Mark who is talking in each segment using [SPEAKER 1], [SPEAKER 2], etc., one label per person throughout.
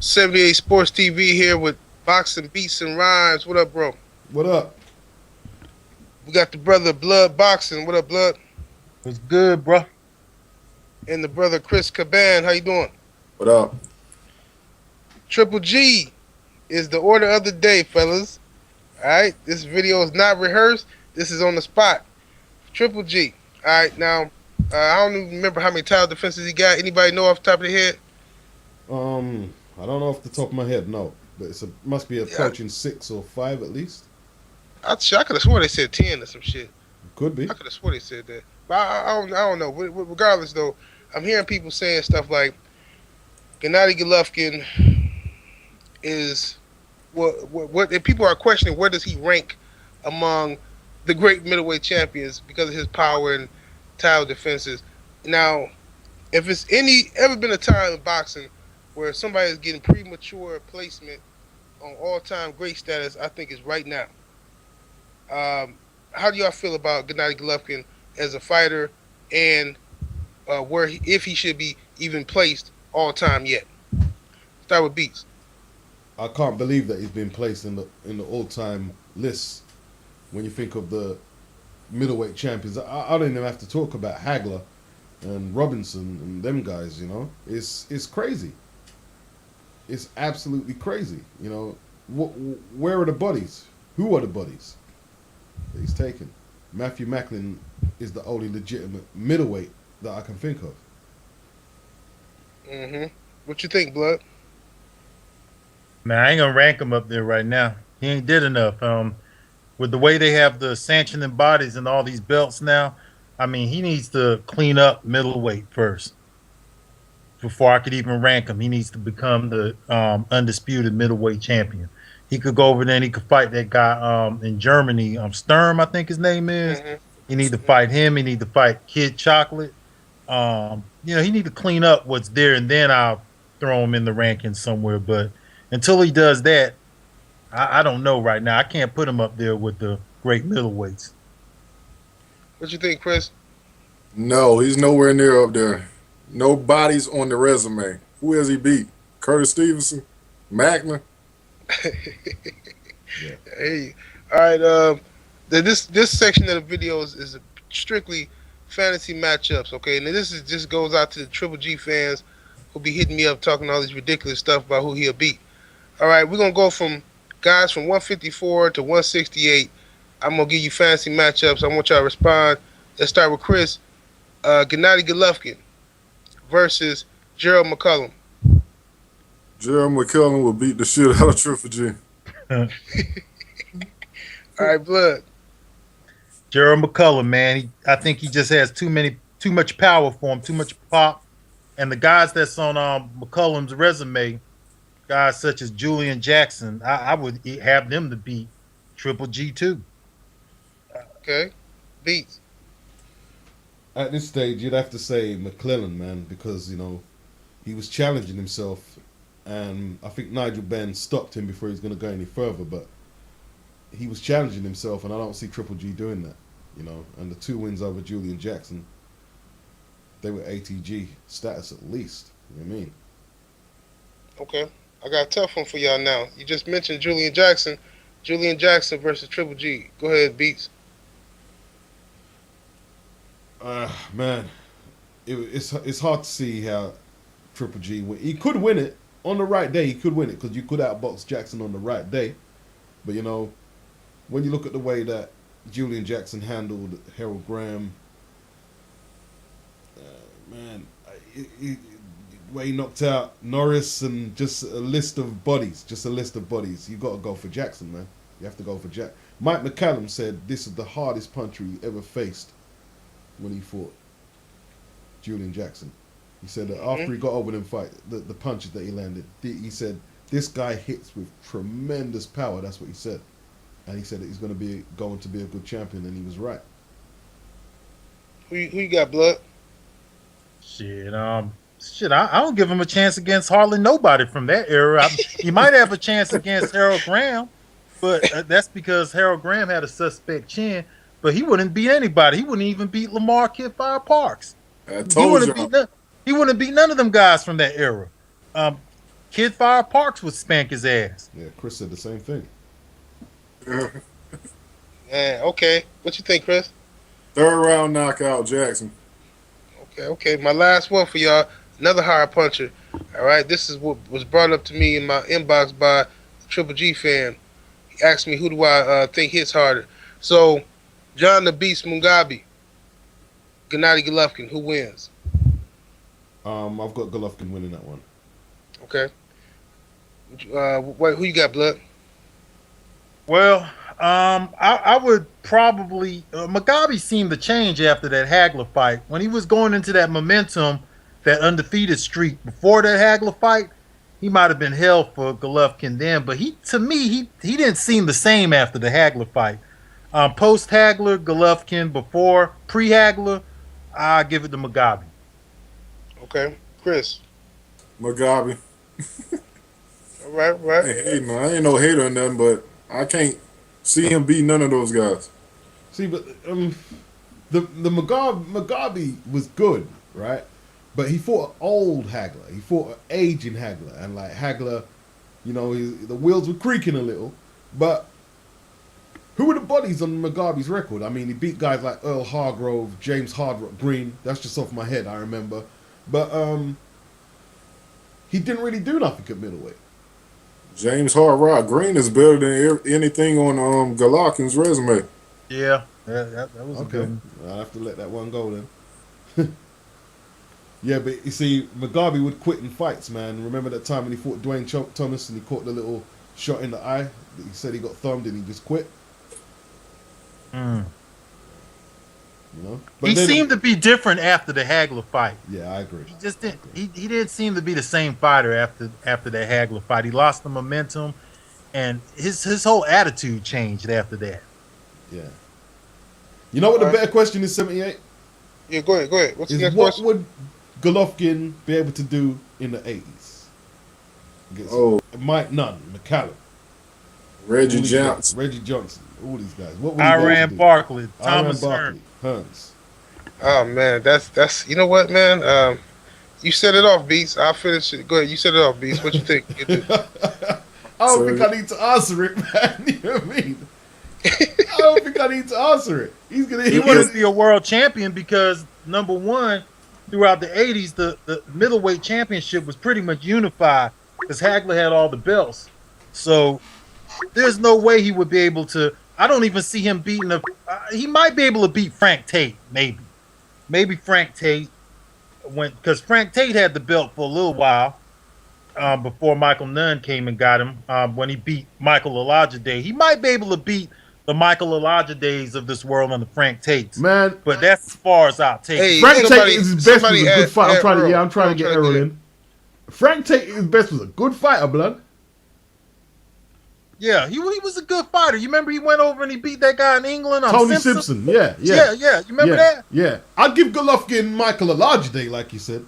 [SPEAKER 1] 78 Sports TV here with Boxing Beats and Rhymes. What up, bro?
[SPEAKER 2] What up?
[SPEAKER 1] We got the brother Blood Boxing. What up, Blood?
[SPEAKER 3] What's good, bro?
[SPEAKER 1] And the brother Kris Caban. How you doing?
[SPEAKER 4] What up?
[SPEAKER 1] Triple G is the order of the day, fellas. All right, this video is not rehearsed. This is on the spot. Triple G. All right, now I don't even remember how many title defenses he got. Anybody know off the top of the head?
[SPEAKER 2] I don't know off the top of my head, no, but must be approaching 6 or 5 at least.
[SPEAKER 1] I could have sworn they said 10 or some shit.
[SPEAKER 2] Could be.
[SPEAKER 1] I could have sworn they said that, but I don't know. Regardless, though, I'm hearing people saying stuff like Gennady Golovkin is what and people are questioning where does he rank among the great middleweight champions because of his power and title defenses. Now, if it's ever been a time in boxing where somebody is getting premature placement on all-time great status, I think it's right now. How do y'all feel about Gennady Golovkin as a fighter, and if he should be even placed all-time yet? Start with Beats.
[SPEAKER 2] I can't believe that he's been placed in the all-time list. When you think of the middleweight champions, I don't even have to talk about Hagler and Robinson and them guys. You know, it's crazy. It's absolutely crazy. You know, where are the bodies? Who are the bodies that he's taken? Matthew Macklin is the only legitimate middleweight that I can think of.
[SPEAKER 1] What you think, Blood?
[SPEAKER 3] Man, I ain't gonna rank him up there right now. He ain't did enough. With the way they have the sanctioning bodies and all these belts now, I mean, he needs to clean up middleweight first before I could even rank him. He needs to become the undisputed middleweight champion. He could go over there and he could fight that guy in Germany, Sturm, I think his name is. He need to fight him. He need to fight Kid Chocolate. He need to clean up what's there, and then I'll throw him in the rankings somewhere. But until he does that, I don't know right now. I can't put him up there with the great middleweights.
[SPEAKER 1] What you think, Kris?
[SPEAKER 4] No, he's nowhere near up there. No bodies on the resume. Who has he beat? Curtis Stevenson? Macklin?
[SPEAKER 1] Yeah. Hey, all right. This section of the video is strictly fantasy matchups. Okay, and this just goes out to the Triple G fans who'll be hitting me up talking all this ridiculous stuff about who he'll beat. All right, we're gonna go from guys from 154 to 168. I'm gonna give you fantasy matchups. I want y'all to respond. Let's start with Kris. Gennady Golovkin versus Gerald McCullum.
[SPEAKER 4] Gerald McCullum will beat the shit out of Triple G.
[SPEAKER 1] All right, Blood.
[SPEAKER 3] Gerald McCullum, man. I think he just has too much power for him, too much pop. And the guys that's on McCullum's resume, guys such as Julian Jackson, I would have them to beat Triple G too.
[SPEAKER 1] Okay, Beats.
[SPEAKER 2] At this stage, you'd have to say McClellan, man, because he was challenging himself, and I think Nigel Benn stopped him before he was going to go any further. But he was challenging himself, and I don't see Triple G doing that. And the 2 wins over Julian Jackson, they were ATG status at least. You know what I mean?
[SPEAKER 1] Okay, I got a tough one for y'all now. You just mentioned Julian Jackson. Julian Jackson versus Triple G. Go ahead, Beats.
[SPEAKER 2] Man, it's hard to see how Triple G he could win it on the right day. He could win it because you could outbox Jackson on the right day. But when you look at the way that Julian Jackson handled Harold Graham, where he knocked out Norris and just a list of bodies. You got to go for Jackson, man. You have to go for Jack. Mike McCallum said this is the hardest puncher he ever faced when he fought Julian Jackson. He said that after he got over them fight, the punches that he landed, he said this guy hits with tremendous power. That's what he said, and he said that he's going to be a good champion, and he was right.
[SPEAKER 1] Who you got, Blood?
[SPEAKER 3] Shit, I don't give him a chance against hardly nobody from that era. He might have a chance against Harold Graham, but that's because Harold Graham had a suspect chin. But he wouldn't beat anybody. He wouldn't even beat Lamar Kid Fire Parks.
[SPEAKER 4] I told you.
[SPEAKER 3] He wouldn't beat none of them guys from that era. Kid Fire Parks would spank his ass.
[SPEAKER 2] Yeah, Chris said the same thing.
[SPEAKER 1] Man, okay. What you think, Chris?
[SPEAKER 4] Third round knockout, Jackson.
[SPEAKER 1] Okay. My last one for y'all. Another hard puncher. All right. This is what was brought up to me in my inbox by a Triple G fan. He asked me, who do I think hits harder? So, John the Beast Mugabe, Gennady Golovkin, who wins?
[SPEAKER 2] I've got Golovkin winning that one.
[SPEAKER 1] Okay. Who you got, Blood?
[SPEAKER 3] Well, I would probably Mugabe seemed to change after that Hagler fight. When he was going into that momentum, that undefeated streak before that Hagler fight, he might have been hell for Golovkin then. But to me, he didn't seem the same after the Hagler fight. Post Hagler, Golovkin. Before pre Hagler, I give it to Mugabe.
[SPEAKER 1] Okay. Chris.
[SPEAKER 4] Mugabe.
[SPEAKER 1] All right.
[SPEAKER 4] I ain't no hater or nothing, but I can't see him beat none of those guys.
[SPEAKER 2] See, but the Mugabe was good, right? But he fought an old Hagler. He fought an aging Hagler, and like Hagler, the wheels were creaking a little. But who were the bodies on Mugabe's record? I mean, he beat guys like Earl Hargrove, James Hardrock Green. That's just off my head, I remember. But he didn't really do nothing at middleweight.
[SPEAKER 4] James Hardrock Green is better than anything on Golovkin's resume.
[SPEAKER 3] Yeah, that was a good one.
[SPEAKER 2] I'll have to let that one go then. Yeah, but you see, Mugabe would quit in fights, man. Remember that time when he fought Dwayne Thomas and he caught the little shot in the eye? He said he got thumbed and he just quit.
[SPEAKER 3] Mm.
[SPEAKER 2] But
[SPEAKER 3] he seemed to be different after the Hagler fight.
[SPEAKER 2] Yeah, I agree.
[SPEAKER 3] He just didn't. He didn't seem to be the same fighter after that Hagler fight. He lost the momentum, and his whole attitude changed after that.
[SPEAKER 2] Yeah. You know what the better question is, 78?
[SPEAKER 1] Yeah, go ahead. What's the next
[SPEAKER 2] what
[SPEAKER 1] question?
[SPEAKER 2] would Golovkin be able to do in the 80s? Against Mike Nunn, McCallum,
[SPEAKER 4] Reggie Johnson.
[SPEAKER 2] all these guys. What would he
[SPEAKER 3] Iran Barkley, Thomas
[SPEAKER 2] Barkley, Hearns.
[SPEAKER 1] Oh man, that's you know what, man. You set it off, Beast. I'll finish it. Go ahead. You set it off, Beast. What you think?
[SPEAKER 2] I don't think I need to answer it, man. You know what I mean? I don't think I need to answer it. He
[SPEAKER 3] wouldn't be a world champion because number one, throughout the 80s, the middleweight championship was pretty much unified because Hagler had all the belts. So there's no way he would be able to. I don't even see him beating he might be able to beat Frank Tate, maybe Frank Tate because Frank Tate had the belt for a little while before Michael Nunn came and got him when he beat Michael Olajide. He might be able to beat the Michael Olajide of this world on the Frank Tates.
[SPEAKER 2] Man,
[SPEAKER 3] but that's as far as I'll take.
[SPEAKER 1] Hey,
[SPEAKER 2] Frank Tate is his best was a good fight. I'm trying to get Errol in. Frank Tate is best was a good fighter, blood.
[SPEAKER 3] Yeah, he was a good fighter. You remember he went over and he beat that guy in England?
[SPEAKER 2] Tony Simpson. Yeah.
[SPEAKER 3] You remember that?
[SPEAKER 2] Yeah. I'd give Golovkin Michael Olajide, like you said.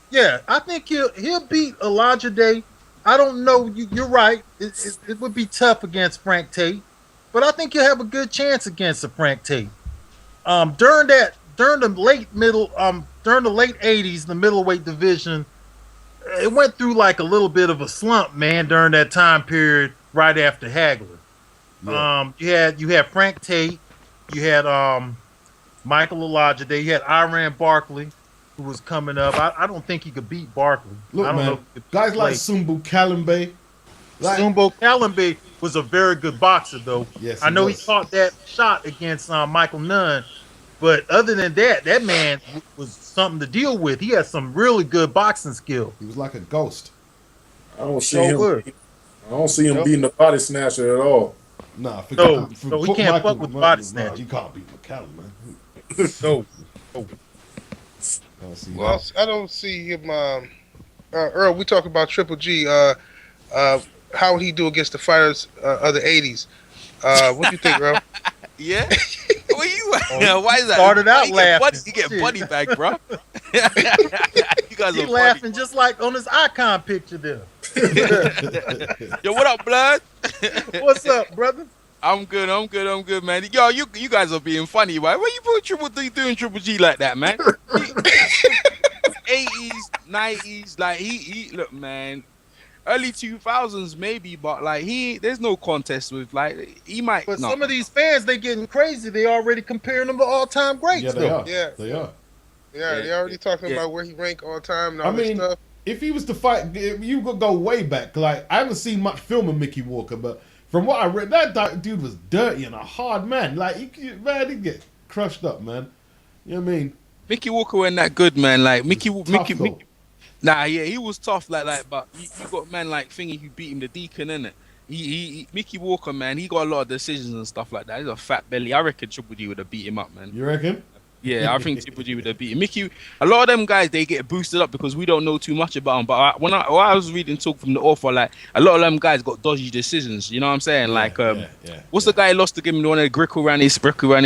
[SPEAKER 3] Yeah, I think he'll beat Olajide. I don't know. You're right. It would be tough against Frank Tate, but I think he'll have a good chance against a Frank Tate. During the late 80s, the middleweight division, it went through like a little bit of a slump, man. During that time period, right after Hagler, you had Frank Tate, you had Michael Olajide, you had Iran Barkley, who was coming up. I don't think he could beat Barkley.
[SPEAKER 2] Look,
[SPEAKER 3] I don't
[SPEAKER 2] man,
[SPEAKER 3] know
[SPEAKER 2] guys like Sumbu Kalimbe.
[SPEAKER 3] Sumbu Kalimbe was a very good boxer, though.
[SPEAKER 2] Yes,
[SPEAKER 3] I know he caught that shot against Michael Nunn, but other than that man was something to deal with. He had some really good boxing skill.
[SPEAKER 2] He was like a ghost.
[SPEAKER 4] I don't see him beating the body snatcher at all.
[SPEAKER 2] Nah,
[SPEAKER 3] no, he can't fuck with the body snatcher.
[SPEAKER 2] You can't beat McCallum, man.
[SPEAKER 3] No.
[SPEAKER 1] Well, I don't see him. Earl, we talk about Triple G. How would he do against the fighters of the 80s? What do you think, Earl?
[SPEAKER 5] Yeah. Where you at? Why is that?
[SPEAKER 3] Started out laughing.
[SPEAKER 5] You get buddy back, bro. You guys
[SPEAKER 3] he
[SPEAKER 5] are
[SPEAKER 3] laughing
[SPEAKER 5] funny.
[SPEAKER 3] just like on his icon picture there.
[SPEAKER 5] Yo, what up, blood?
[SPEAKER 3] What's up, brother?
[SPEAKER 5] I'm good, man. Yo, you guys are being funny, right? Why you put doing Triple G like that, man? 80s, 90s, like he look, man. early 2000s maybe, but like there's no contest with like he might.
[SPEAKER 3] But
[SPEAKER 5] No.
[SPEAKER 3] some of these fans, they getting crazy. They already comparing him to all-time
[SPEAKER 2] Yeah,
[SPEAKER 3] greats,
[SPEAKER 2] they
[SPEAKER 3] though.
[SPEAKER 2] are.
[SPEAKER 1] Yeah.
[SPEAKER 2] They are.
[SPEAKER 1] Yeah,
[SPEAKER 5] Yeah,
[SPEAKER 1] they already talking
[SPEAKER 5] yeah.
[SPEAKER 1] about where he rank all time and
[SPEAKER 2] I
[SPEAKER 1] all this
[SPEAKER 2] mean,
[SPEAKER 1] stuff.
[SPEAKER 2] if he was to fight, you could go way back. Like, I haven't seen much film of Mickey Walker, but from what I read, that dude was dirty and a hard man. Like, he'd get crushed up, man. You know what I mean?
[SPEAKER 5] Mickey Walker wasn't that good, man. Like Mickey,
[SPEAKER 2] Tough, though.
[SPEAKER 5] nah, yeah, he was tough. But you got man like Thingy who beat him, the Deacon, innit? Mickey Walker, man, he got a lot of decisions and stuff like that. He's a fat belly. I reckon Triple G would have beat him up, man.
[SPEAKER 2] You reckon?
[SPEAKER 5] Yeah, I think Triple G would have beat him. Mickey, a lot of them guys, they get boosted up because we don't know too much about them. But when I was reading talk from the author, like a lot of them guys got dodgy decisions. You know what I'm saying? What's the guy who lost to give him the one that grickle around his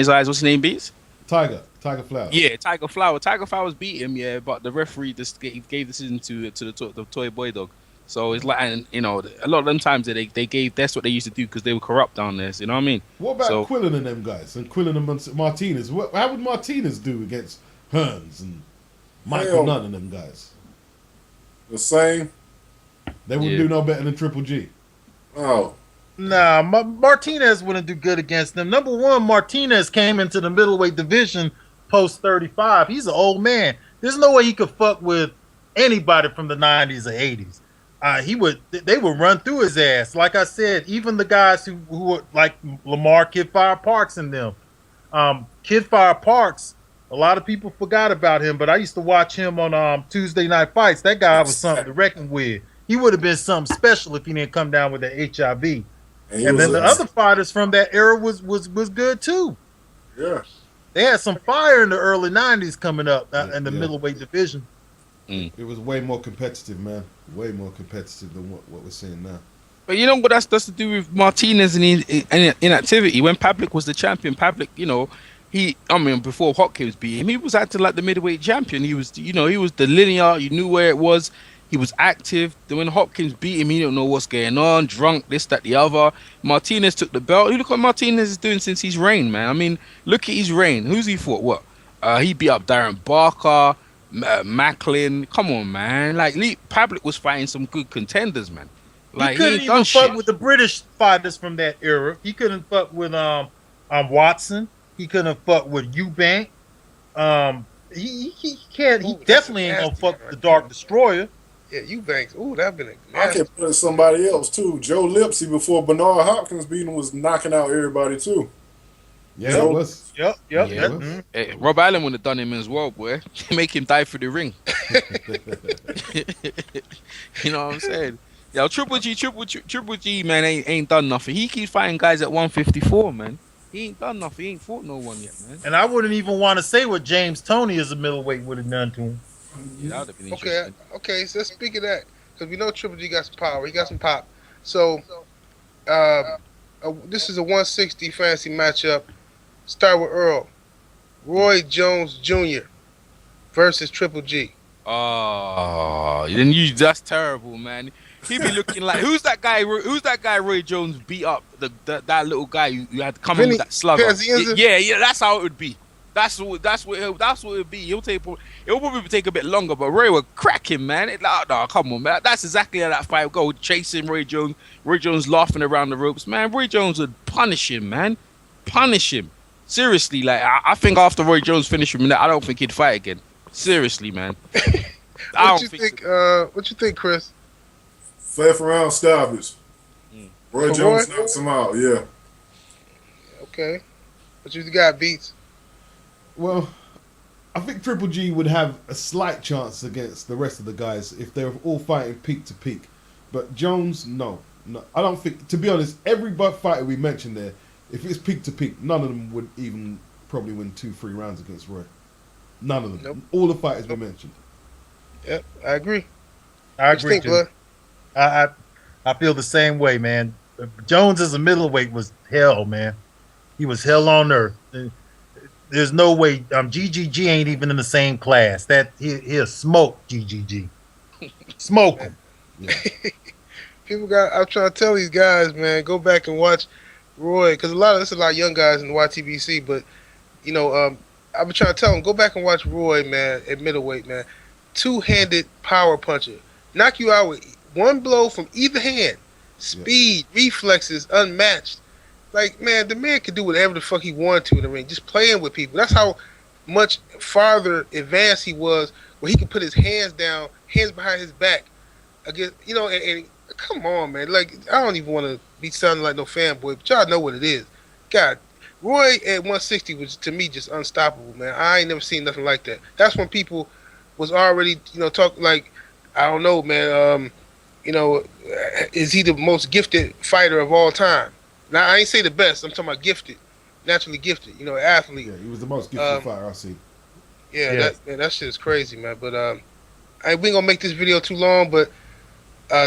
[SPEAKER 5] eyes? What's his name, Beats?
[SPEAKER 2] Tiger Flower.
[SPEAKER 5] Yeah, Tiger Flower. Tiger Flowers beat him, yeah, but the referee just gave the decision to the toy boy dog. So it's like, and you know, a lot of them times that they gave, that's what they used to do because they were corrupt down there. So, you know what I mean?
[SPEAKER 2] What about Quillen and them guys? And Quillen and Martinez? How would Martinez do against Hearns and Michael Nunn and them guys?
[SPEAKER 4] The same.
[SPEAKER 2] They wouldn't do no better than Triple G.
[SPEAKER 4] Oh.
[SPEAKER 3] Nah, Martinez wouldn't do good against them. Number one, Martinez came into the middleweight division post 35. He's an old man. There's no way he could fuck with anybody from the 90s or 80s. They would run through his ass. Like I said, even the guys who were like Lamar Kid Fire Parks and them. Kid Fire Parks, a lot of people forgot about him, but I used to watch him on Tuesday Night Fights. That guy was something to reckon with. He would have been something special if he didn't come down with the HIV. And then the other fighters from that era was good too.
[SPEAKER 4] Yeah.
[SPEAKER 2] They had some fire in the early 90s coming up in the middleweight division.
[SPEAKER 4] It was way more competitive, man. Way more competitive than what we're seeing now.
[SPEAKER 5] But you know what that's to do with Martinez and inactivity. When Pavlik was the champion, Pavlik, before Hopkins beat him, he was acting like the middleweight champion. He was, he was the linear. You knew where it was. He was active. Then when Hopkins beat him, he didn't know what's going on. Drunk, this, that, the other. Martinez took the belt. Look what Martinez is doing since his reign, man. I mean, look at his reign. Who's he fought? What? He beat up Darren Barker, Macklin. Come on, man. Like, Pavlik was fighting some good contenders, man. Like,
[SPEAKER 2] he couldn't even fuck with the British fighters from that era. He couldn't fuck with Watson. He couldn't fuck with Eubank. He can't. He definitely ain't gonna fuck with the Dark Destroyer.
[SPEAKER 1] Yeah, Eubanks. Ooh, that'd been a
[SPEAKER 4] I can put somebody else too. Joe Lipsy before Bernard Hopkins beat him was knocking out everybody too.
[SPEAKER 2] Yeah, it was.
[SPEAKER 5] Yep. Yeah. Hey, Rob Allen would have done him as well, boy. Make him die for the ring. You know what I'm saying? Yo, Triple G, man, ain't done nothing. He keeps fighting guys at 154, man. He ain't done nothing. He ain't fought no one yet, man.
[SPEAKER 2] And I wouldn't even want to say what James Toney as a middleweight would have done to him.
[SPEAKER 5] Yeah, that would have been interesting.
[SPEAKER 1] Okay. So let's speak of that because we know Triple G got some power. He got some pop. So, this is a 160 fantasy matchup. Start with Earl, Roy Jones Jr. versus Triple G.
[SPEAKER 5] Oh, then that's terrible, man. He be looking like who's that guy? Roy Jones beat up that little guy who had to come in with that slugger. Yeah, that's how it would be. That's what it would be. It'll probably take a bit longer, but Roy would crack him, man. No, come on, man. That's exactly how that fight would go. Chasing Roy Jones. Roy Jones laughing around the ropes, man. Roy Jones would punish him, man. Punish him. Seriously, like I think after Roy Jones finished him, I don't think he'd fight again. Seriously, man.
[SPEAKER 1] What you think, Chris?
[SPEAKER 4] 5th round stoppage. Roy Jones knocks him out. Yeah.
[SPEAKER 1] Okay. What you got, Beats?
[SPEAKER 2] Well, I think Triple G would have a slight chance against the rest of the guys if they're all fighting peak to peak. But Jones, no. I don't think, to be honest, every fighter we mentioned there, if it's peak to peak, none of them would even probably win 2-3 rounds against Roy. None of them.
[SPEAKER 1] Nope.
[SPEAKER 2] All the fighters we mentioned.
[SPEAKER 1] Yep, I agree.
[SPEAKER 2] I agree too. I feel the same way, man. Jones as a middleweight was hell, man. He was hell on earth. There's no way. GGG ain't even in the same class. That he'll smoke GGG. Smoke him.
[SPEAKER 1] Yeah. I'm trying to tell these guys, man, go back and watch Roy, because a lot of young guys in the YTBC, but I've been trying to tell them, go back and watch Roy, man, at middleweight, man. Two-handed power puncher, knock you out with one blow from either hand. Speed, reflexes, unmatched. Like, man, the man could do whatever the fuck he wanted to in the ring, just playing with people. That's how much farther advanced he was, where he could put his hands down, hands behind his back, against, and come on, man. Like, I don't even want to be sounding like no fanboy, but y'all know what it is. God, Roy at 160 was, to me, just unstoppable, man. I ain't never seen nothing like that. That's when people was already, talking like, I don't know, man. Is he the most gifted fighter of all time? Now, I ain't say the best. I'm talking about gifted, naturally gifted. Athlete.
[SPEAKER 2] Yeah, he was the most gifted fighter I see.
[SPEAKER 1] Yeah, that shit is crazy, man. But we ain't gonna make this video too long. But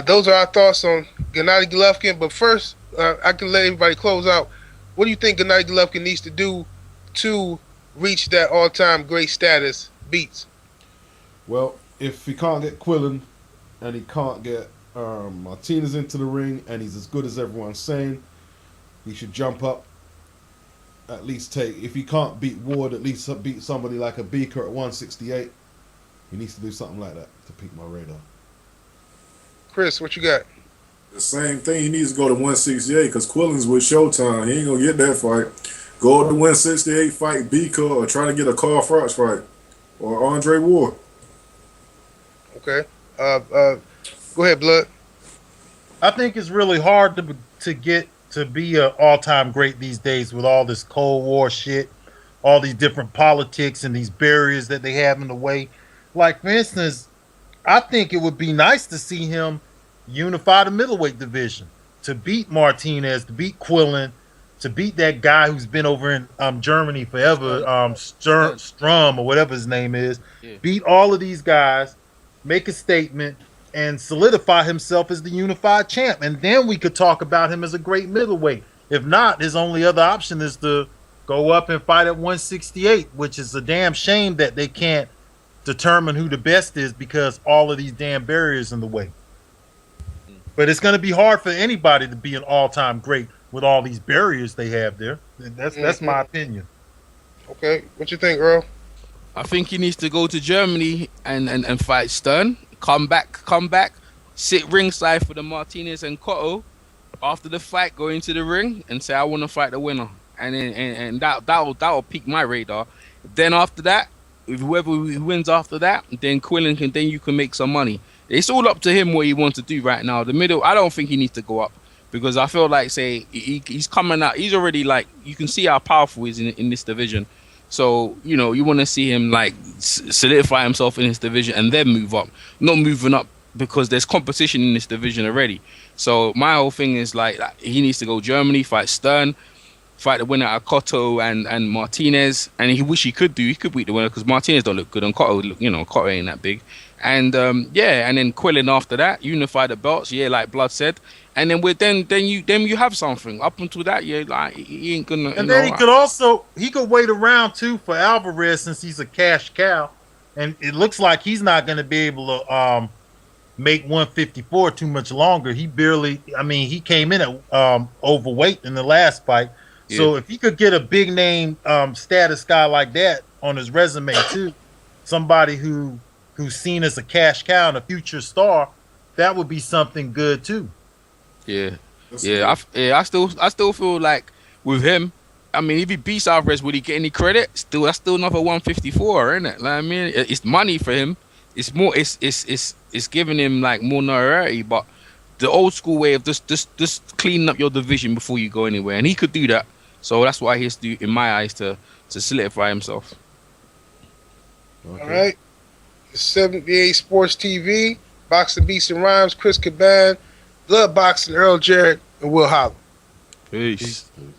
[SPEAKER 1] those are our thoughts on Gennady Golovkin. But first, I can let everybody close out. What do you think Gennady Golovkin needs to do to reach that all-time great status? Beats.
[SPEAKER 2] Well, if he can't get Quillen and he can't get Martinez into the ring, and he's as good as everyone's saying, he should jump up. At least if he can't beat Ward, at least beat somebody like a Beaker at 168. He needs to do something like that to pique my radar.
[SPEAKER 1] Kris, what you got?
[SPEAKER 4] The same thing. He needs to go to 168 because Quillen's with Showtime. He ain't gonna get that fight. Go to 168, fight Beaker, or try to get a Carl Froch fight or Andre Ward.
[SPEAKER 1] Okay. Go ahead, Blood.
[SPEAKER 3] I think it's really hard to get to be an all-time great these days with all this Cold War shit, all these different politics and these barriers that they have in the way. Like, for instance, I think it would be nice to see him unify the middleweight division, to beat Martinez, to beat Quillen, to beat that guy who's been over in Germany forever, Strum or whatever his name is. Yeah. Beat all of these guys, make a statement, and solidify himself as the unified champ. And then we could talk about him as a great middleweight. If not, his only other option is to go up and fight at 168, which is a damn shame that they can't determine who the best is because all of these damn barriers in the way. But it's going to be hard for anybody to be an all-time great with all these barriers they have there. That's my opinion.
[SPEAKER 1] Okay. What you think, Earl?
[SPEAKER 5] I think he needs to go to Germany and fight Stern. Come back, sit ringside for the Martinez and Cotto. After the fight, go into the ring and say, I want to fight the winner. And that'll pique my radar. Then after that, if whoever wins after that, then Quillen then you can make some money. It's all up to him what he wants to do right now. The middle, I don't think he needs to go up because I feel like, say, he's coming out. He's already, like, you can see how powerful he is in this division. So, you want to see him, like, solidify himself in his division and then move up. Not moving up because there's competition in this division already. So my whole thing is, like, he needs to go Germany, fight Stern, fight the winner of Cotto and Martinez. And he wish he could beat the winner because Martinez don't look good and Cotto, Cotto ain't that big. And, and then Quillen after that, unify the belts, like Blood said. And then you have something. Up until that, like, he ain't gonna.
[SPEAKER 3] And then he could wait around too for Alvarez since he's a cash cow, and it looks like he's not gonna be able to make 154 too much longer. He came in at overweight in the last fight. Yeah. So if he could get a big name status guy like that on his resume too, somebody who's seen as a cash cow and a future star, that would be something good too.
[SPEAKER 5] Yeah, I still feel like with him, I mean, if he beats Alvarez, would he get any credit? That's still another 154, isn't it? Like, I mean, it's money for him. It's more, it's giving him like more notoriety. But the old school way of just cleaning up your division before you go anywhere, and he could do that. So that's why he has to, in my eyes, to solidify himself.
[SPEAKER 1] Okay. All right, 78 Sports TV, Boxing Beats and Rhymes, Kris Caban, BloodBoxing, Earl Jarrett, and Will Holler.
[SPEAKER 5] Peace.